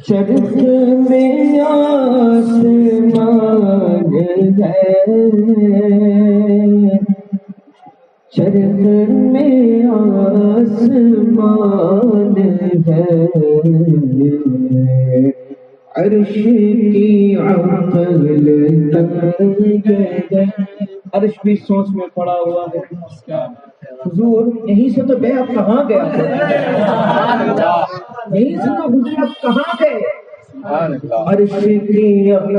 چرخ میں آسمان ہے، چرخ میں آسمان ہے، عرش کی عقل تنگ ہے۔ عرش بھی سوچ میں پڑا ہوا ہے، حضور یہیں سے تو گئے، آپ کہاں گئے؟ یہیں سے تو حضور آپ کہاں گئے؟ عرش کی عقل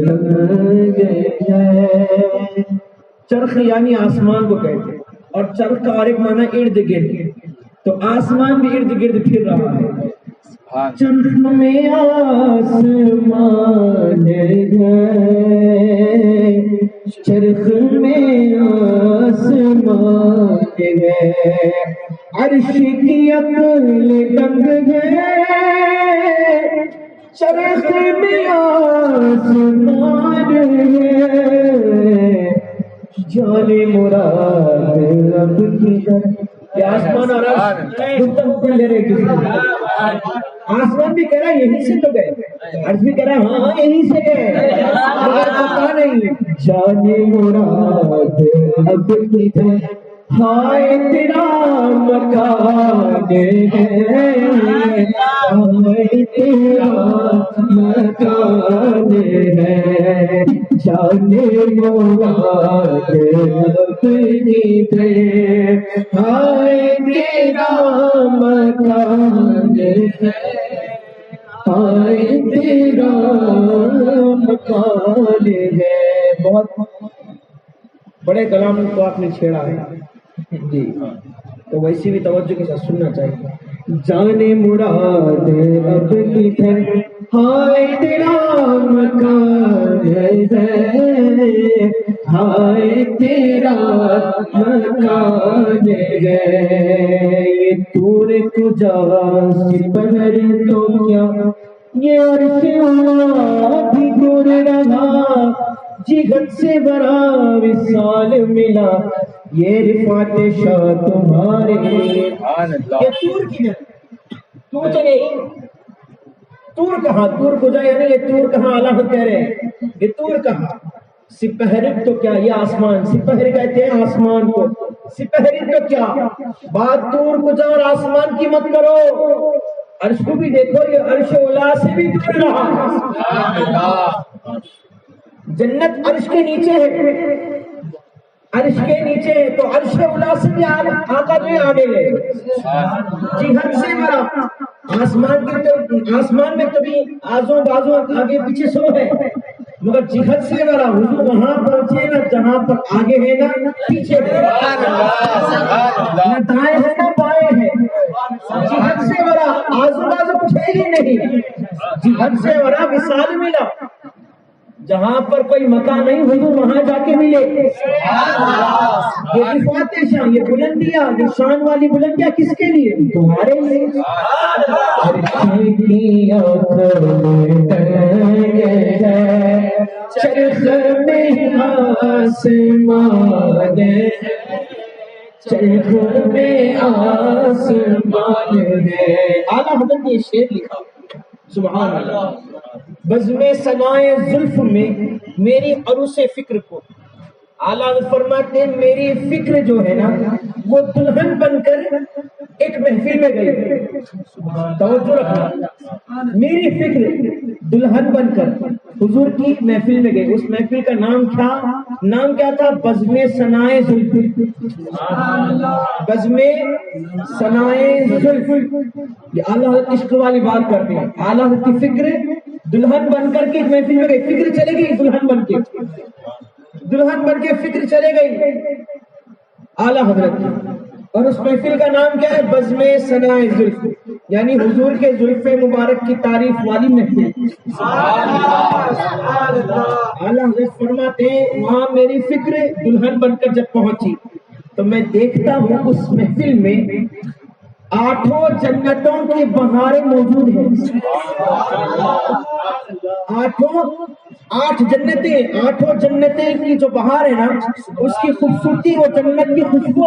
تنگ ہے۔ چرخ یعنی آسمان کو کہتے ہیں، اور چرخ کا اور ایک معنی ارد گرد، تو آسمان بھی ارد گرد پھر رہا ہے۔ چرخ میں آسمان ہے، چرخ میں آسمان ہے، عرش کی عقل تنگ ہے، چرخ میں آسمان ہے، جانے مراد اب کدھر۔ یہ آسمان اور لے رہے کس نے؟ آسمان بھی کہہ رہا ہے یہیں سے تو گئے، عرش بھی کہہ رہا ہے ہاں یہیں سے گئے، مگر پتا نہیں جانے مراد اب کدھر۔ ہائے تیرا مکان ہے، ہائے تیرا مکان ہے، جانے مراد اب کدھر۔ ہائے تیرا مکان ہے، ہائے تیرا مکان ہے۔ بہت بڑے کلام کو آپ نے چھیڑا ہے جی، تو ویسی بھی توجہ کے ساتھ سننا چاہیے۔ جانے مراد اب کدھر، ہائے تیرا مکان ہے، ہائے تیرا مکان ہے، یہ طور کجا سپہر تو کیا، یہ عرش اولا بھی دور رہا، جگت سے بڑا وصال ملا، یہ رفعت شاہ تمہارے۔ یہ طور کی ہے، طور چلے طور کہاں، طور کجا یعنی یہ طور کہاں، اللہ کہہ رہے ہیں یہ طور کہاں۔ سپہرک تو کیا، یہ آسمان، سپہر کہتے ہیں آسمان کو، سپہرک تو کیا بات طور کجا اور آسمان کی مت کرو، عرش کو بھی دیکھو، یہ عرش اولا سے بھی دور رہا۔ جنت عرش کے نیچے ہے، عرش کے نیچے ہے، تو عرش اولا سے بھی آقا جو آگے ہے، جہت سے بڑا۔ آسمان میں کبھی آزوں بازوں آگے پیچھے سو ہے، مگر جہت سے بڑا حضور وہاں پہنچے نا جہاں پر آگے ہے نا پیچھے ہے، نہ دائیں ہے نہ بائیں ہے، جہت سے بڑا آزوں بازوں کچھ ہے ہی نہیں، جہت سے بڑا وصال ملا، جہاں پر کوئی مکان نہیں حضور وہاں جا کے ملے۔ یہ رفعت شان، یہ بلندیاں، یہ شان والی بلندیاں کس کے لیے؟ تمہارے لیے۔ چرخ میں آسمان ہے، چرخ میں آسمان ہے۔ اعلیٰ حضرت نے یہ شعر لکھا، سبحان اللہ۔ بزم سنائے زلف میں میری عروس فکر کو، اعلیٰ فرماتے ہیں میری فکر جو ہے نا وہ دلہن بن کر ایک محفل میں گئی، توجہ رکھنا، میری فکر دلہن بن کر حضور کی محفل میں گئی، اس محفل کا نام کیا تھا؟ بزم سنائے زلف، بزم سنائے زلف۔ یہ اعلیٰ عشق والی بات کرتے ہیں، اعلیٰ کی فکر دلہن بن کر کے محفل میں گئی، فکر چلے گئی دلہن بن کے فکر چلے گئی اعلیٰ حضرت کی، اور اس محفل کا نام کیا ہے؟ بزم سنائے زلف، یعنی حضور کے زلف مبارک کی تعریف والی محفل۔ اعلیٰ حضرت فرماتے ہیں وہاں میری فکر دلہن بن کر جب پہنچی تو میں دیکھتا ہوں اس محفل میں 8 جنتوں کی بہاریں موجود ہیں، 8 جنتیں کی جو بہار ہے نا اس کی خوبصورتی، وہ جنت کی خوشبو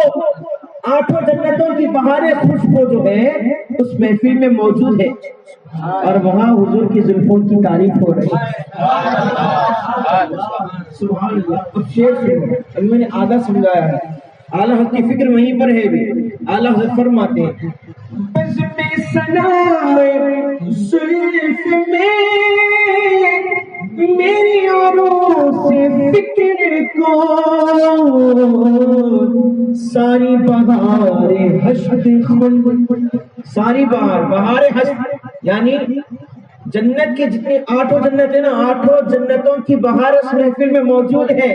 آٹھوں جنتوں کی بہاریں خوشبو جو ہے اس محفل میں موجود ہے اور وہاں حضور کی زلفوں کی تعریف ہو رہی ہے. سبحان اللہ. اب شعر سنو. ابھی میں نے آدھا سمجھایا ہے. اعلیٰ حضرت کی فکر وہیں پر ہے بھی. اعلیٰ حضرت فرماتے ہیں بزم سلام زلف میں میری عروس فکر کو ساری بہار حشد خلد. ساری بہار حشد یعنی جنت کے جتنے آٹھوں جنت ہیں نا آٹھوں جنتوں کی بہار اس محفل میں موجود ہے.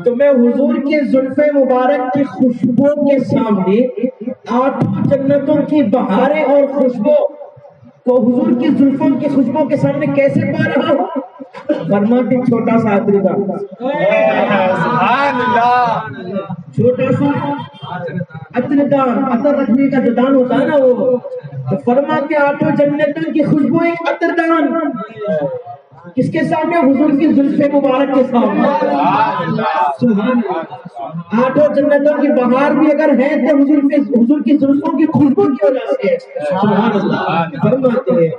تو میں حضور کے زلف مبارک کی خوشبو کے سامنے آٹھوں جنتوں کی بہاریں اور خوشبو کو حضور کی زلفوں کی خوشبو کے سامنے کیسے پا رہا ہوں. فرماتے چھوٹا سا عطردان. چھوٹا سا عطردان. عطر رکھنے کا جو دان ہوتا ہے نا وہ تو فرماتے آٹھوں جنتوں کی خوشبو ایک عطردان. کس کے سامنے؟ حضور کی زلف مبارک کے سامنے. سبحان اللہ. آٹھوں جنتوں کی بہار بھی اگر ہے تو حضور کی زلفوں کی خوشبو کی وجہ سے. سبحان اللہ. فرماتے ہیں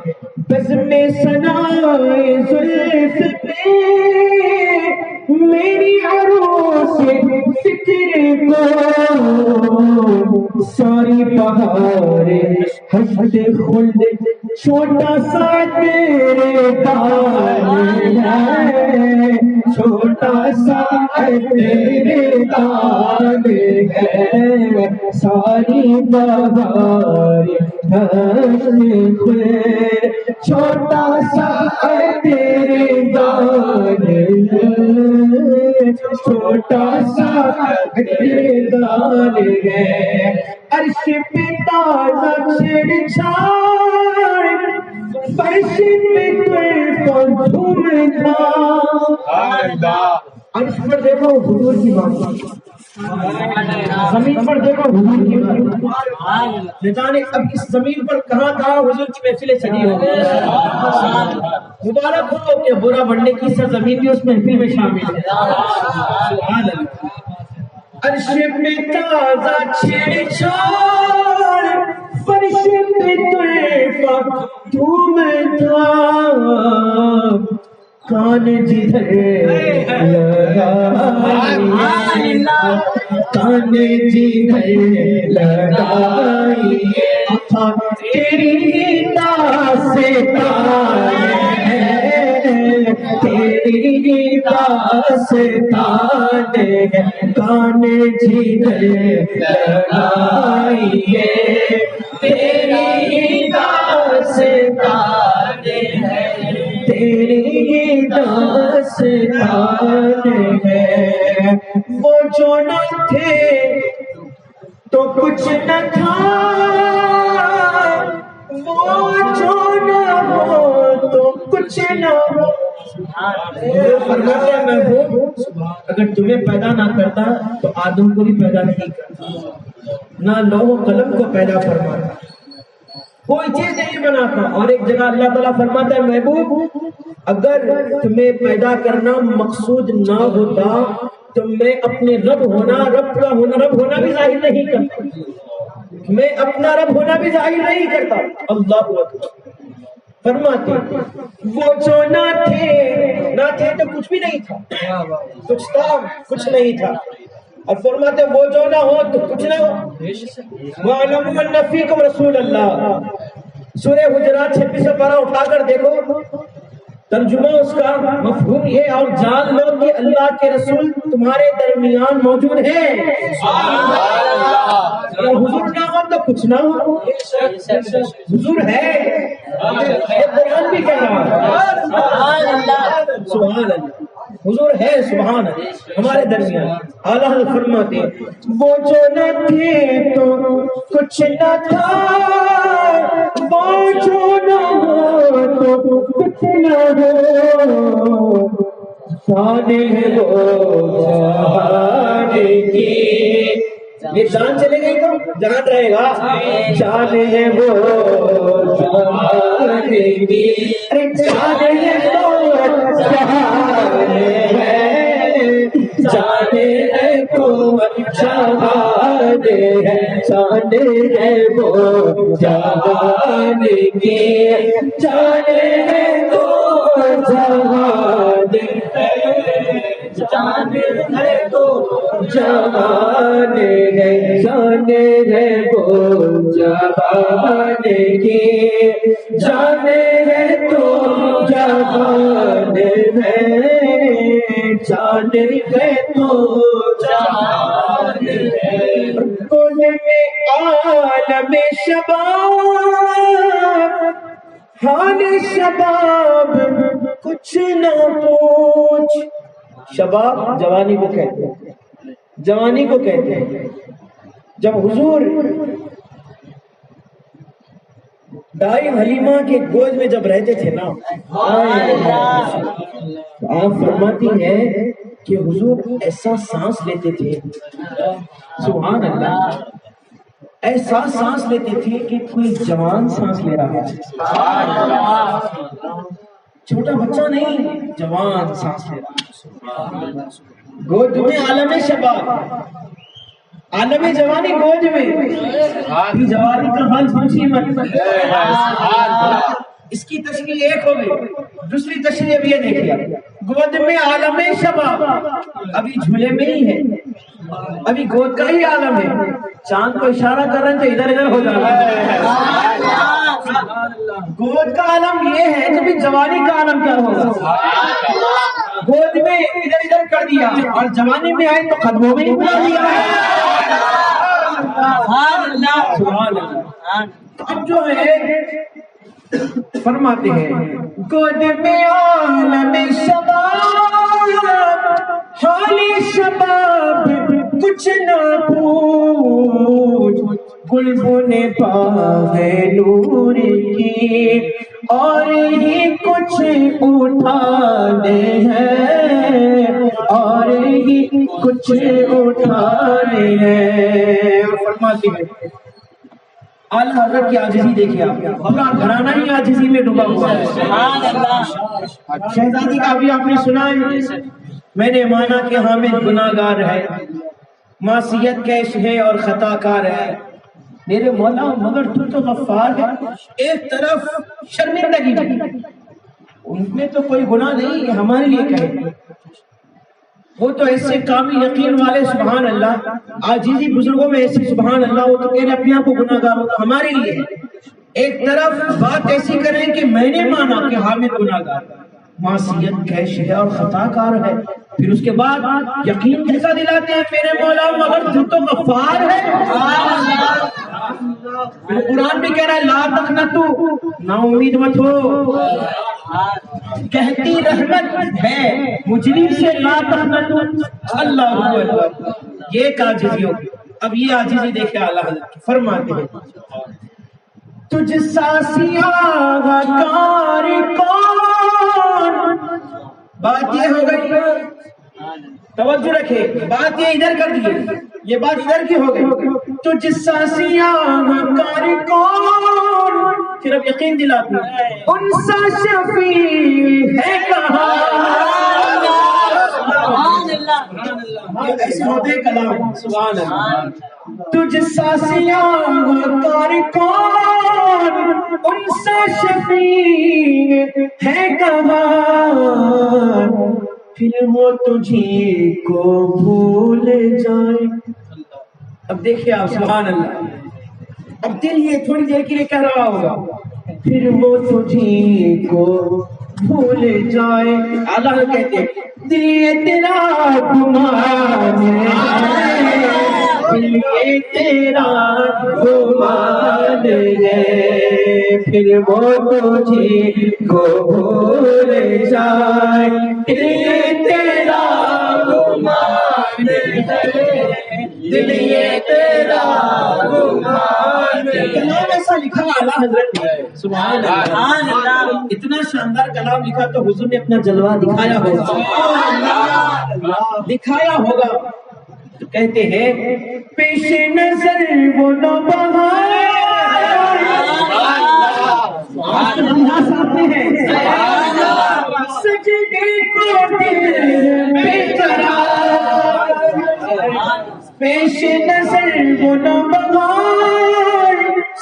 بزم سنائے زلف پہ میری عروس فکر کو ساری بہار حشد خلد. چھوٹا سا تیرے دان ہے چھوٹا سا تیرے دان ہے ساری بہار حشد خلد. چھوٹا سا تیرے دان ہے چھوٹا سا تیرے دان ہے. عرش پہ تازہ چھڑ چھاڑ فرش پہ طرف جھومتا. عرش پر دیکھو حضور کی بات. زمین پر دیکھو حضور کی بات. نہ جانے اب اس زمین پر کہاں کہاں حضور کی محفلیں سجی ہوں گی. مبارک ہو کہ برا بڑھنے کی سرزمین بھی اس محفل میں شامل ہے. سبحان اللہ. عرش پہ تازہ چھڑ چھاڑ فرش پہ طرف جھومتا. کان جدھر لگائی کان جدھر لگائی تیری داستان ہے تیری داستان ہے. کان جدھر لگائی تیری داستان ہے تیری داستان ہے. وہ جو نہ تھے تو کچھ نہ تھا وہ جو نہ ہو تو کچھ نہ ہو. فرماتا میں ہوں اگر تمہیں پیدا نہ کرتا تو آدم کو بھی پیدا نہیں کرتا نہ لوح و قلم کو پیدا فرماتا کوئی چیز نہیں بناتا. اور ایک جگہ اللہ تعالیٰ فرماتا ہے محبوب اگر تمہیں پیدا کرنا مقصود نہ ہوتا تو میں اپنے رب ہونا بھی ظاہر نہیں کرتا. میں اپنا رب ہونا بھی ظاہر نہیں کرتا. اللہ اکبر. فرماتے وہ جو نہ تھے تو کچھ بھی نہیں تھا کچھ تھا کچھ نہیں تھا. اور فرماتے وہ جو نہ ہو تو کچھ نہ ہو. وَاعْلَمُوا أَنَّ فِيكُمْ رَسُولَ اللَّهِ. سورہ حجرات 26 پارہ اٹھا کر دیکھو ترجمہ اس کا مفہوم یہ اور جان لو کہ اللہ کے رسول تمہارے درمیان موجود ہیں. حضور نہ ہو تو کچھ نہ ہو. حضور ہے یہ قرآن بھی کہہ رہا ہے. سبحان اللہ. حضور ہے سبحان اللہ ہمارے درمیان. اعلیٰ حضرت فرماتے ہیں وہ جو نہ تھے تو کچھ نہ تھا وہ جو نہ ہو تو کچھ نہ ہو. شان ہے وہ جہان کی. یہ جان چلے گئی تو جہان رہے گا. شان ہے وہ جہان کی شان ہے وہ جہان ہے جانے کو جہان ہے شان ہے وہ جہان کی جان ہے تو جہان ہے جان ہے تو جہان ہے شان ہے وہ جہان کی جان ہے تو جہان ہے جان ہے تو جہان ہے کل میں عالم شباب حال شباب کچھ نہ پوچھ شباب جوانی کو کہتے ہیں جوانی کو کہتے ہیں جب حضور دائی حلیمہ کے گود میں جب رہتے تھے نا آپ فرماتی ہیں کہ حضور ایسا سانس لیتے تھے سبحان اللہ ایسا سانس لیتے تھے کہ کوئی جوان سانس لے رہا ہے چھوٹا بچہ نہیں جوان سانس لے رہا گود میں عالم شباب عالم جوانی گود میں جوانی کا حال پوچھیے مت اس کی تشریح ایک ہو گئی دوسری تشریح اب یہ دیکھیے گود میں عالم شباب ابھی جھولے میں ہی ہے ابھی گود کا ہی عالم ہے چاند کو اشارہ کر رہے ہیں تو ادھر ادھر ہو جانا ہے گود کا عالم یہ ہے تو پھر جوانی کا عالم کیا ہوگا گود میں ادھر ادھر کر دیا اور جوانی میں آئے تو قدموں میں نہیں بلا دیا تو اب جو ہے فرماتے ہیں گود میں عالم شباب حال شباب کچھ نہ پوچھ گلبن پاہ نور کی اور ہی کچھ اٹھانے ہیں اور ہی کچھ اٹھانے ہیں فرماتے ہیں اعلیٰ حضرت کی عاجزی دیکھیے آپ پورا گھرانہ ہی عاجزی میں ڈوبا ہوا ہے شہزادی کا بھی آپ نے سنا ہے میں نے مانا کہ حامد گناہگار ہے معصیت کیش ہے اور خطا کار ہے میرے مولا مگر تو غفار ہے ایک طرف شرمندگی ان میں تو کوئی گناہ نہیں ہمارے لیے کہے وہ تو ایسے کامل یقین والے سبحان اللہ عاجزی بزرگوں میں ایسے سبحان اللہ وہ تو کہہ رہے اپنے آپ کو گناہگار ہو تو ہمارے لیے ایک طرف بات ایسی کریں کہ میں نے مانا کہ حامد گناہگار معصیت کیش ہے اور خطا کار ہے پھر اس کے بعد یقین کیسا دلاتے ہیں میرے مولا مگر تو غفار ہے قرآن بھی کہہ رہا ہے لا تقنطوا نا امید مت ہو کہتی رحمت ہے مجرم سے لا تقنطوا اللہ اکبر یہ ایک عاجزی ہوگی اب یہ عاجزی دیکھے اعلیٰ حضرت فرماتے ہیں تجھ سا سیاہ کار کون بات یہ ہو گئی توجہ رکھے بات یہ ادھر کر دیے یہ بات ادھر کی ہو گئی تجھ سا سیاہ کار کون پھر اب یقین دلاتے ہیں ان سا شفیع ہے کہاں ایسے ہوتے کلام سبحان اللہ تجھ سا سیاہ کار کون ان سا شفیع ہے کہاں پھر وہ تجھی کو بھول جائے اب دیکھیے آپ سبحان اللہ اب دل یہ تھوڑی دیر کے لیے کہہ رہا ہوگا پھر وہ تجھی کو بھول جائے اللہ کہتے ہیں دل یہ تیرا گمان ہے دل یہ تیرا گمان ہے پھر وہ تجھی کو بھول جائے دل یہ تیرا گمان ہے دل یہ تیرا گمان ہے کلام ایسا لکھا اعلیٰ حضرت نے سبحان اللہ اتنا شاندار کلام لکھا تو حضور نے اپنا جلوہ دکھایا ہوگا دکھایا ہوگا تو کہتے ہیں پیش نظر وہ نوبہار سجدے کو دل بے قرار پیش نظر پونا بہار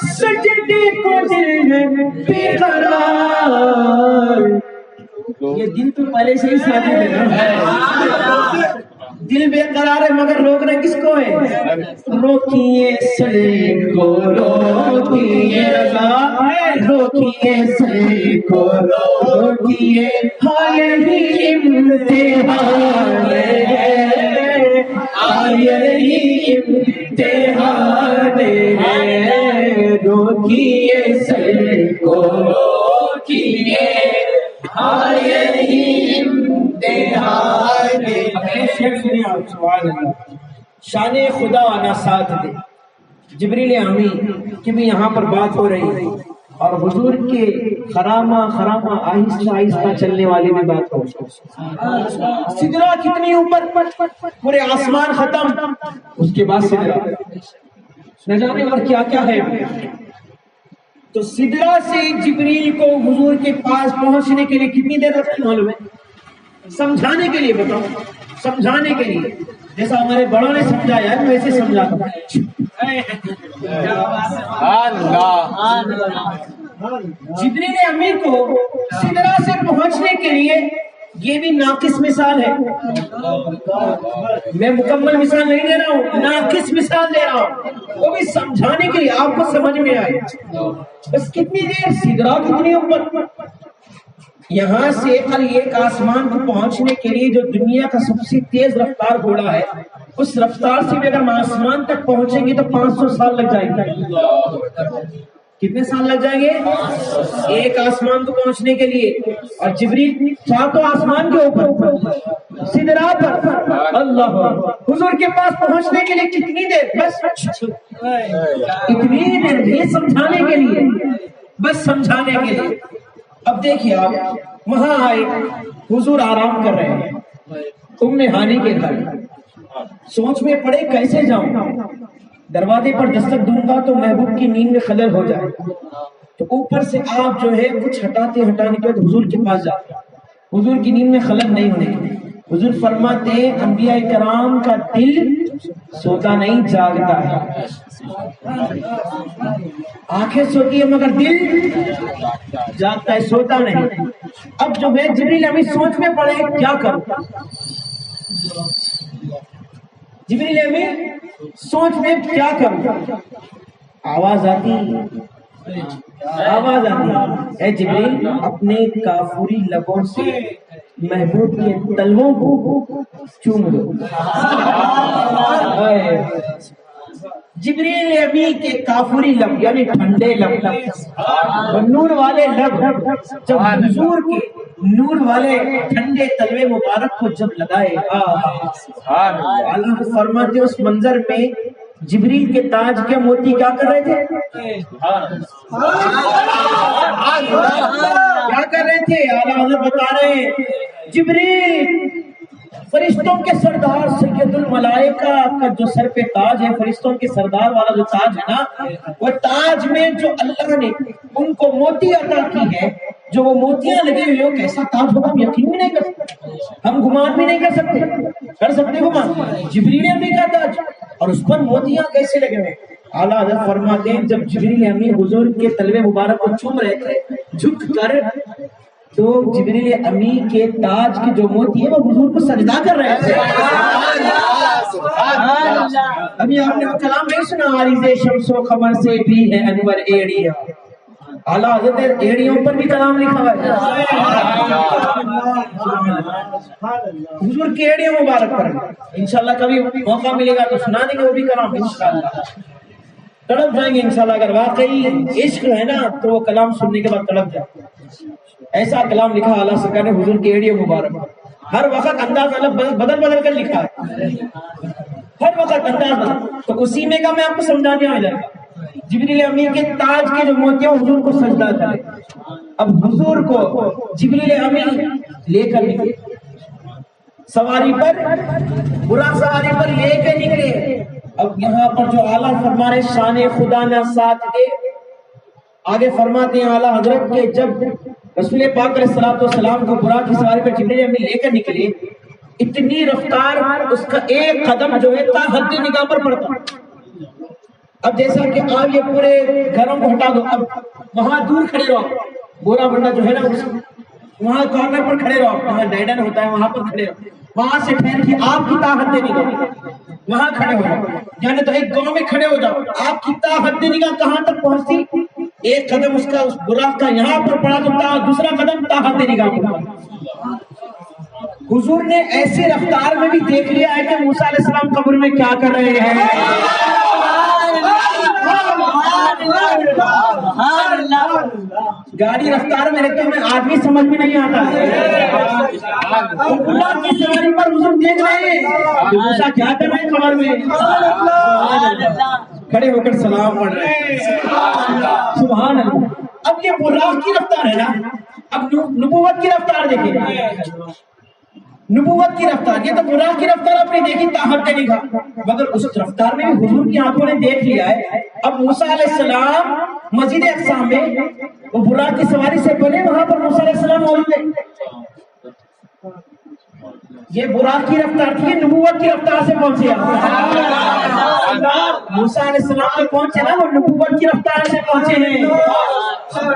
سجدے کو دل ہے بے قرار. یہ دل تو پہلے سے ہی ساجد ہے نا. دل بے قرار ہے مگر روکنا کس کو ہے؟ روکیے سڑے کو روکیے رضا روکیے سڑے کو روکیے ہائے ہی امتحان ہے ہائے ہی امتحان ہے روکیے سڑے کو روکیے ہائے ہی امتحان ہے. شان خدا آنا ساتھ دے. جبریل امی کی بھی یہاں پر بات ہو رہی ہے اور حضور کے خرامہ خرامہ آہستہ آہستہ چلنے والی بھی بات ہو. سدرا کتنی اوپر پورے آسمان ختم اس کے بعد سدرا نہ جانے اور کیا کیا ہے. تو سدرا سے جبریل کو حضور کے پاس پہنچنے کے لیے کتنی دیر لگتی معلوم ہے؟ سمجھانے کے لیے بتاؤ سمجھانے کے لیے جیسا ہمارے بڑوں نے سمجھایا ہے ویسے سمجھاتا ہوں. جبریل امین کو سدرا سے پہنچنے کے لیے یہ بھی ناقص مثال ہے. میں مکمل مثال نہیں دے رہا ہوں ناقص مثال دے رہا ہوں وہ بھی سمجھانے کے لیے آپ کو سمجھ میں آئے. بس کتنی دیر سدرا کتنی اوپر یہاں سے ایک آسمان کو پہنچنے کے لیے جو دنیا کا سب سے تیز رفتار گھوڑا ہے اس رفتار سے بھی اگر ہم آسمان تک پہنچیں گے تو 500 سال لگ جائیں گے. کتنے سال لگ جائیں گے ایک آسمان کو پہنچنے کے لیے اور جبریل ساتوں آسمان کے اوپر سدرا پر. اللہ حضور کے پاس پہنچنے کے لیے کتنی دیر بس اتنی دیر یہ سمجھانے کے لیے بس سمجھانے کے لیے. اب دیکھیے آپ وہاں آئے حضور آرام کر رہے ہیں ام ہانی کے گھر. سوچ میں پڑے کیسے جاؤں دروازے پر دستک دوں گا تو محبوب کی نیند میں خلل ہو جائے. تو اوپر سے آپ جو ہے کچھ ہٹانے کے بعد حضور کے پاس جاتے حضور کی نیند میں خلل نہیں ہونے کی. حضور فرماتے ہیں انبیاء کرام کا دل سوتا نہیں جاگتا ہے. آنکھیں سوتی ہے مگر دل جاگتا ہے سوتا نہیں. اب جو ہے جبریل امین سوچ میں پڑے کیا کروں. جبریل امین سوچ میں کیا کروں. آواز آتی اے جبریل اپنے کافوری لبوں سے محبوب کے تلووں کو چوم دو. جبریل امین کے کافوری لب یعنی ٹھنڈے لب اور نور والے لب جب حضور کے نور والے ٹھنڈے تلوے مبارک کو جب لگائے اللہ فرماتے اس منظر میں جبریل کے تاج کے موتی کیا کر رہے تھے اعلیٰ حضرت بتا رہے ہیں جبریل فرشتوں کے سردار سید الملائکہ کا جو سر پہ تاج ہے فرشتوں کے سردار والا جو تاج ہے نا وہ تاج میں جو اللہ نے ان کو موتی عطا کی ہے جو وہ موتیاں لگی ہوئی ہو کیسا تاج ہوگا ہم یقین بھی نہیں کر سکتے ہم گمان بھی نہیں کر سکتے گمان. جبریل امین کا تاج اور اس پر موتیاں کیسے لگے ہوئے. اعلیٰ حضرت فرماتے ہیں جب جبریل امین حضور کے تلوے مبارک کو چوم رہے تھے جھک کر تو جبریل امین کے تاج کے جو موتی ہے وہ حضور کو سجدہ کر رہے تھے. ابھی آپ نے وہ کلام نہیں سنا عارض شمس و قمر سے بھی ہے انور ایڑیا. اعلیٰ حضرت ایڑیوں پر بھی کلام لکھا ہے حضور کی ایڑیوں مبارک پر. انشاءاللہ کبھی موقع ملے گا تو سنا دیں گے وہ بھی کلام انشاءاللہ. تڑپ جائیں گے انشاءاللہ. اگر واقعی عشق ہے نا تو وہ کلام سننے کے بعد تڑپ جائیں. ایسا کلام لکھا اعلیٰ سرکار نے حضور کی ایڑیوں مبارک. ہر وقت انداز الگ بدل بدل کر لکھا ہے ہر وقت انداز بدل. تو اسی میں کا میں آپ کو سمجھانے آ جائے گا. جبریل امین کے تاج کے جو موتیاں حضور کو سجدہ کرے. اب حضور کو جبریل امین لے کر نکلے سواری پر برا سواری پر لے کے نکلے. اب یہاں پر جو اعلیٰ فرما رہے شان خدا نہ ساتھ دے آگے فرماتے ہیں اعلیٰ حضرت کے جب رسول پاک علیہ السلام کو براق کی سواری پر جبریل امین لے کر نکلے اتنی رفتار اس کا ایک قدم جو ہے تا حد نگاہ پر پڑتا. اب جیسا کہ آپ یہ پورے گھروں کو ہٹا دو، اب وہاں دور کھڑے رہو، گورا بندہ جو ہے نا وہاں کارنر پر کھڑے رہو، وہاں ڈائڈن ہوتا ہے وہاں پر کھڑے رہو، وہاں سے ٹھہر کے آپ کی طاقت نگاہ وہاں کھڑے ہو جاؤ، یعنی تو ایک گاؤں میں کھڑے ہو جاؤ، آپ کی طاقت نگاہ کہاں تک پہنچتی؟ ایک قدم اس کا اس براق کا یہاں پر پڑا تو دوسرا قدم طاقت نگاہ پر۔ حضور نے ایسی رفتار میں بھی دیکھ لیا ہے کہ موسیٰ علیہ السلام قبر میں کیا کر رہے ہیں۔ گاڑی رفتار میں رہتے ہوئے آدمی سمجھ میں نہیں آتا، اللہ کی سواری پر حضور دیکھ رہے ہیں کہ موسیٰ کیا کر رہے ہیں قبر میں، کھڑے ہو کر سلام پڑھ رہے ہیں، سبحان اللہ۔ اب یہ براق کی رفتار ہے نا، اب نبوت کی رفتار دیکھیں، نبوت کی رفتار، یہ تو براق کی رفتار آپ نے دیکھی طاقت نگاہ، مگر اس رفتار میں بھی حضور کی آنکھوں نے دیکھ لیا ہے۔ اب موسیٰ علیہ السلام مسجد اقصی میں وہ براق کی سواری سے پہلے وہاں پر موسیٰ علیہ السلام موجود تھے، یہ براق کی رفتار تھی، نبوت کی رفتار سے پہنچے موسیٰ علیہ السلام جو پہنچے نا وہ نبوت کی رفتار سے پہنچے ہیں،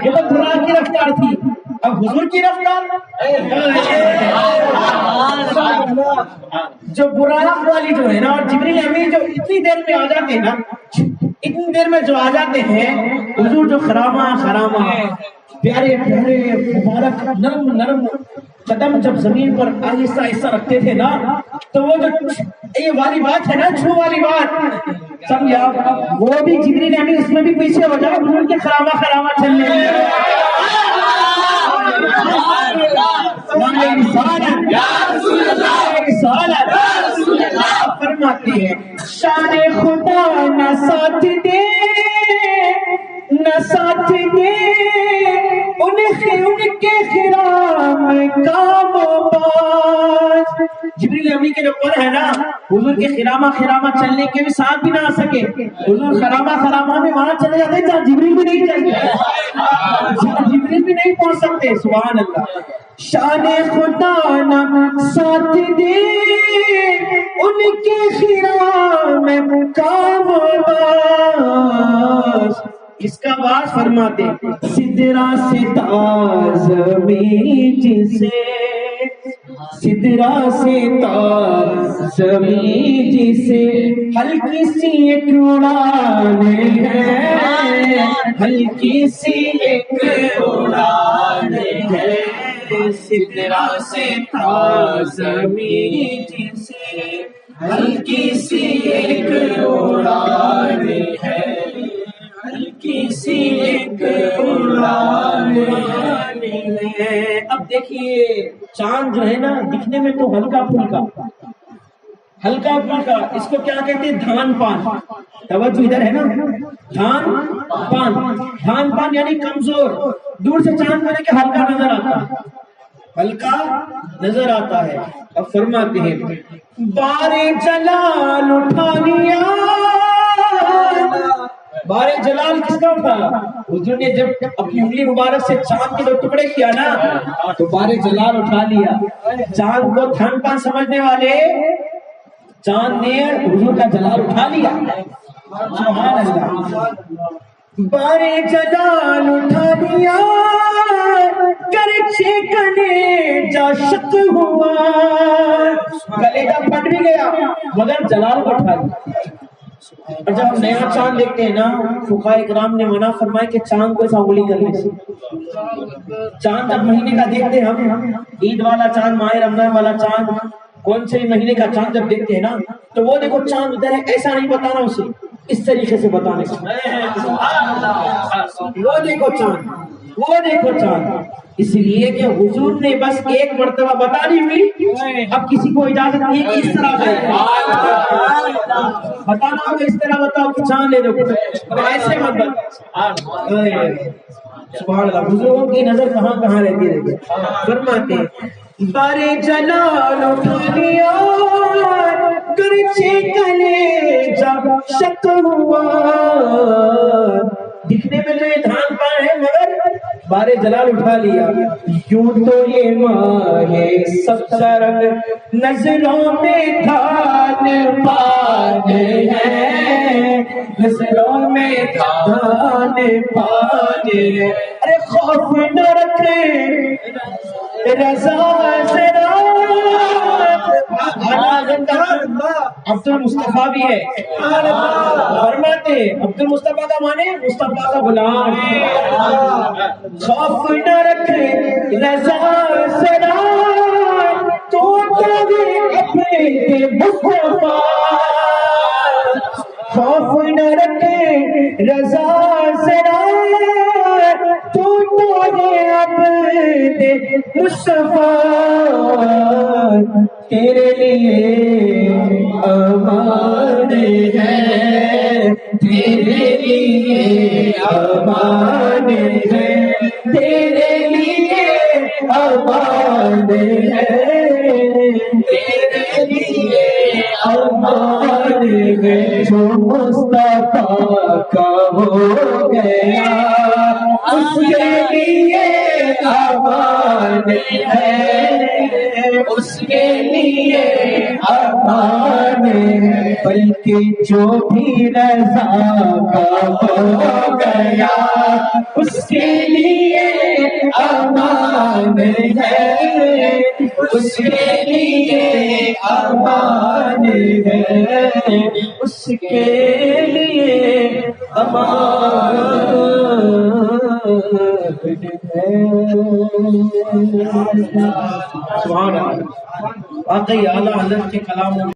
یہ تو براق کی رفتار تھی۔ اب حضور کی رفتار جو براق والی جو ہے نا، اور جبریل امین جو اتنی دیر میں آ جاتے ہیں نا، اتنی دیر میں جو آ جاتے ہیں حضور، جو خرامہ پیارے پیارے مبارک نرم نرم قدم جب زمین پر آہستہ آہستہ رکھتے تھے نا، تو وہ جو یہ والی بات ہے نا، چھو والی بات سمجھا، وہ بھی جبریل امین اس میں بھی پیچھے ہو جائے حضور کے خرامہ چلنے میں۔ فرماتے ہیں شان خدا نہ ساتھ دے ان کے خرام کام باز۔ جبریل امین کے جو پر ہے نا، حضور کے خرامہ چلنے کے بھی ساتھ بھی نہ آ سکے، حضور خرامہ میں وہاں چلے جاتے جہاں جبریل بھی نہیں چاہیے، جبریل بھی نہیں پہنچ سکتے، سبحان اللہ۔ شان خدا نہ ساتھ دے ان کے خرام کام باز، اس کا باز فرماتے سدرا سے تازمی جسے، سدرا سے تازمی جسے ہلکی سی ایک اڑان ہے، ہلکی سی ایک اڑان ہے، سدرا سے تازمی جسے ہلکی سی ایک اڑان ہے، ہلکی سی ایک اڑان ہے۔ اب دیکھیے چاند جو ہے نا دکھنے میں تو ہلکا پھلکا، اس کو کیا کہتے ہیں؟ دھان پان، توجہ ادھر ہے نا، دھان پان یعنی کمزور، دور سے چاند کو دیکھ کے ہلکا نظر آتا ہے۔ اب فرماتے ہیں بارے جلال اٹھا لیا، بارے جلال کس کا اٹھایا؟ حضور نے جب اپنی انگلی مبارک سے چاند کے دو ٹکڑے کیا نا تو بارے جلال اٹھا لیا۔ چاند کو دھن پان سمجھنے والے، چاند نے حضور کا جلال اٹھا لیا، سبحان اللہ۔ بارے جلال اٹھا لیا، کرچے کلیجہ شک ہوا، کلیجہ پھٹ بھی گیا مگر جلال کو اٹھا لیا۔ اور جب ہم نیا چاند دیکھتے ہیں نا، فقہاء کرام نے منع فرمایا کہ چاند کو ایسا انگلی کرنے سے، چاند جب مہینے کا دیکھتے ہیں ہم، عید والا چاند، ماہ رمضان والا چاند، کون سے مہینے کا چاند جب دیکھتے ہیں نا تو وہ دیکھو چاند ادھر ہے، ایسا نہیں بتانا اسے، اس طریقے سے بتانے سے، وہ دیکھو چاند، اس لیے کہ حضور نے بس ایک مرتبہ بتانی ہوئی، اب کسی کو اجازت نہیں کہ اس طرح بتانا ہوگا، اس طرح بتاؤ کہ چاند لے دو، ایسے مت بتاؤ۔ سبحان اللہ، بزرگوں کی نظر کہاں کہاں رہتی ہے۔ فرماتے ہیں بارے جلال اٹھا لیا، کرچے کلیجہ شک ہوا، دکھنے میں تو یہ دھان پان ہے مگر بارے جلال اٹھا لیا. یوں تو یہ ماہ سبزہ رنگ نظروں میں دھان پان ہے، نظروں میں دھان پان ہے. ارے خوف نہ رکھے رضا ذرا. عبد المصطفیٰ بھی ہے، فرماتے عبد المصطفیٰ کا مانے مصطفیٰ کا غلام. خوف نہ رکھ رضا ذرا، تو اپنے مصطفیٰ. خوف نہ رکھ رضا ذرا، تو اپنے مصطفیٰ. تیرے لیے امان ہے، تیرے لیے امان ہے، تیرے لیے امان ہے، تیرے لیے امان ہے. جو مصطفیٰ کا ہو گیا اس کے لیے امان ہے، اس کے لیے امان ہے. بلکہ جو بھی رضا کا ہو گیا اس کے لیے امان ہے، اس کے لیے امان ہے، اس کے لیے امان ہے. سبحان اللہ. واقعی اعلیٰ حضرت کے کلام